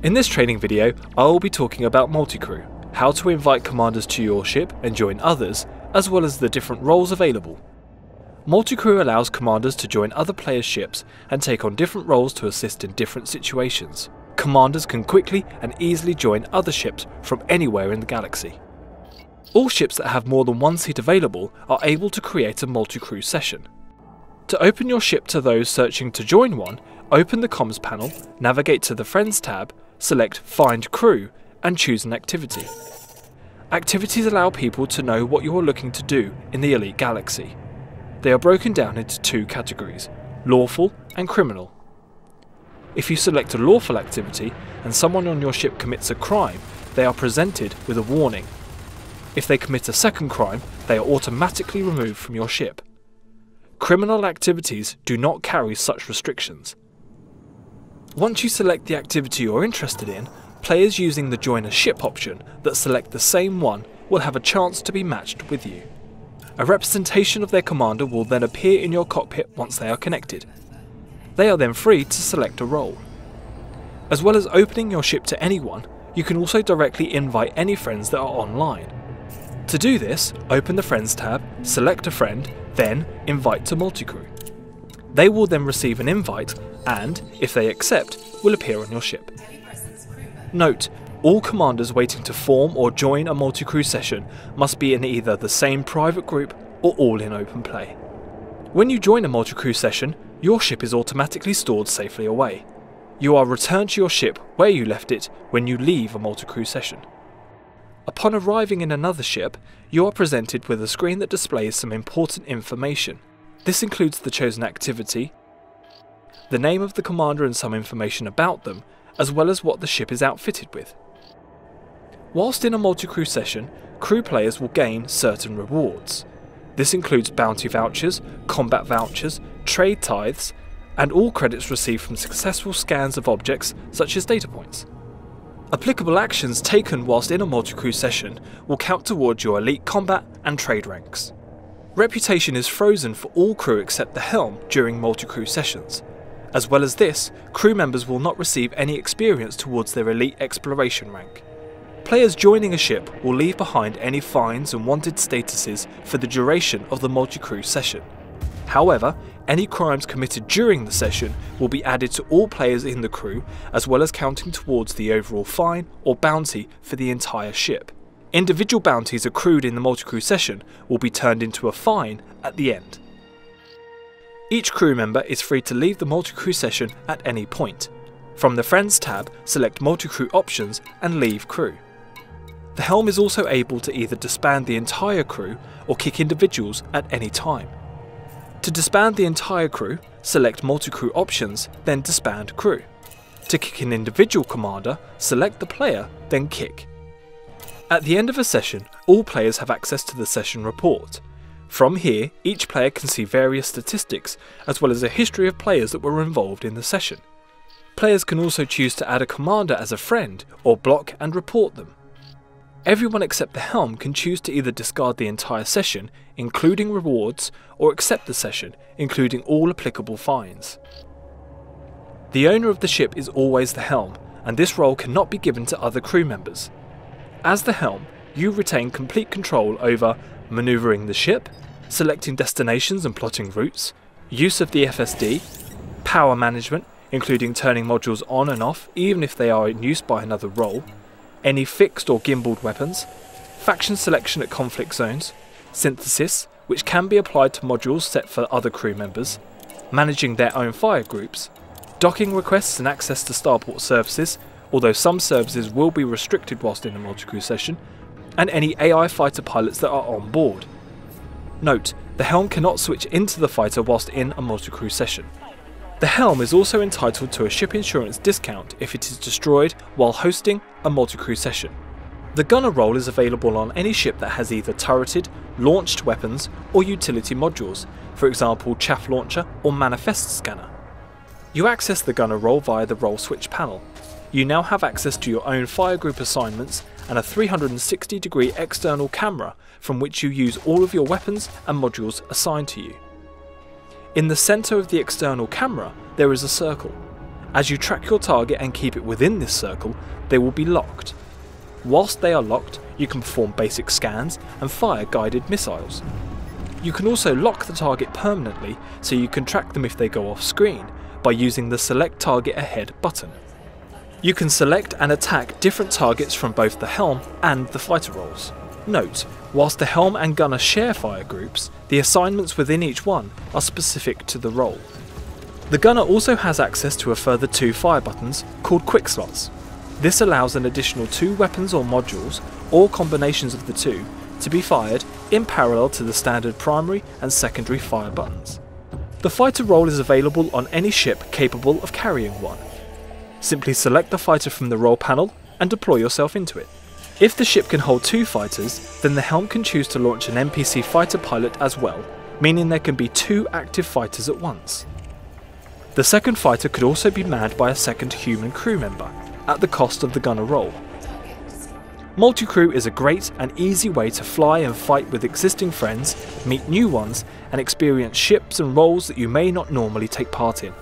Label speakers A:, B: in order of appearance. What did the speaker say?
A: In this training video, I will be talking about Multicrew, how to invite commanders to your ship and join others, as well as the different roles available. Multicrew allows commanders to join other players' ships and take on different roles to assist in different situations. Commanders can quickly and easily join other ships from anywhere in the galaxy. All ships that have more than one seat available are able to create a Multicrew session. To open your ship to those searching to join one, open the comms panel, navigate to the Friends tab, select Find Crew and choose an activity. Activities allow people to know what you are looking to do in the Elite Galaxy. They are broken down into two categories, lawful and criminal. If you select a lawful activity and someone on your ship commits a crime, they are presented with a warning. If they commit a second crime, they are automatically removed from your ship. Criminal activities do not carry such restrictions. Once you select the activity you're interested in, players using the Join a Ship option that select the same one will have a chance to be matched with you. A representation of their commander will then appear in your cockpit once they are connected. They are then free to select a role. As well as opening your ship to anyone, you can also directly invite any friends that are online. To do this, open the Friends tab, select a friend, then Invite to Multicrew. They will then receive an invite and, if they accept, will appear on your ship. Note, all commanders waiting to form or join a Multicrew session must be in either the same private group or all in open play. When you join a Multicrew session, your ship is automatically stored safely away. You are returned to your ship where you left it when you leave a Multicrew session. Upon arriving in another ship, you are presented with a screen that displays some important information. This includes the chosen activity, the name of the commander and some information about them, as well as what the ship is outfitted with. Whilst in a Multicrew session, crew players will gain certain rewards. This includes bounty vouchers, combat vouchers, trade tithes, and all credits received from successful scans of objects such as data points. Applicable actions taken whilst in a Multicrew session will count towards your elite combat and trade ranks. Reputation is frozen for all crew except the helm during Multicrew sessions. As well as this, crew members will not receive any experience towards their elite exploration rank. Players joining a ship will leave behind any fines and wanted statuses for the duration of the Multicrew session. However, any crimes committed during the session will be added to all players in the crew, as well as counting towards the overall fine or bounty for the entire ship. Individual bounties accrued in the Multicrew session will be turned into a fine at the end. Each crew member is free to leave the Multicrew session at any point. From the Friends tab, select Multicrew options and leave crew. The helm is also able to either disband the entire crew or kick individuals at any time. To disband the entire crew, select Multicrew options, then disband crew. To kick an individual commander, select the player, then kick. At the end of a session, all players have access to the session report. From here, each player can see various statistics, as well as a history of players that were involved in the session. Players can also choose to add a commander as a friend, or block and report them. Everyone except the helm can choose to either discard the entire session, including rewards, or accept the session, including all applicable fines. The owner of the ship is always the helm, and this role cannot be given to other crew members. As the helm, you retain complete control over manoeuvring the ship, selecting destinations and plotting routes, use of the FSD, power management, including turning modules on and off even if they are in use by another role, any fixed or gimbaled weapons, faction selection at conflict zones, synthesis, which can be applied to modules set for other crew members, managing their own fire groups, docking requests and access to starport services, although some services will be restricted whilst in a Multicrew session, and any AI fighter pilots that are on board. Note, the helm cannot switch into the fighter whilst in a Multicrew session. The helm is also entitled to a ship insurance discount if it is destroyed while hosting a Multicrew session. The gunner role is available on any ship that has either turreted, launched weapons or utility modules, for example chaff launcher or manifest scanner. You access the gunner role via the role switch panel. You now have access to your own fire group assignments and a 360-degree external camera from which you use all of your weapons and modules assigned to you. In the centre of the external camera there is a circle. As you track your target and keep it within this circle, they will be locked. Whilst they are locked, you can perform basic scans and fire guided missiles. You can also lock the target permanently so you can track them if they go off screen by using the Select Target Ahead button. You can select and attack different targets from both the helm and the fighter roles. Note, whilst the helm and gunner share fire groups, the assignments within each one are specific to the role. The gunner also has access to a further 2 fire buttons called quick slots. This allows an additional 2 weapons or modules, or combinations of the 2, to be fired in parallel to the standard primary and secondary fire buttons. The fighter role is available on any ship capable of carrying one. Simply select the fighter from the role panel and deploy yourself into it. If the ship can hold 2 fighters, then the helm can choose to launch an NPC fighter pilot as well, meaning there can be 2 active fighters at once. The second fighter could also be manned by a second human crew member, at the cost of the gunner role. Multicrew is a great and easy way to fly and fight with existing friends, meet new ones, and experience ships and roles that you may not normally take part in.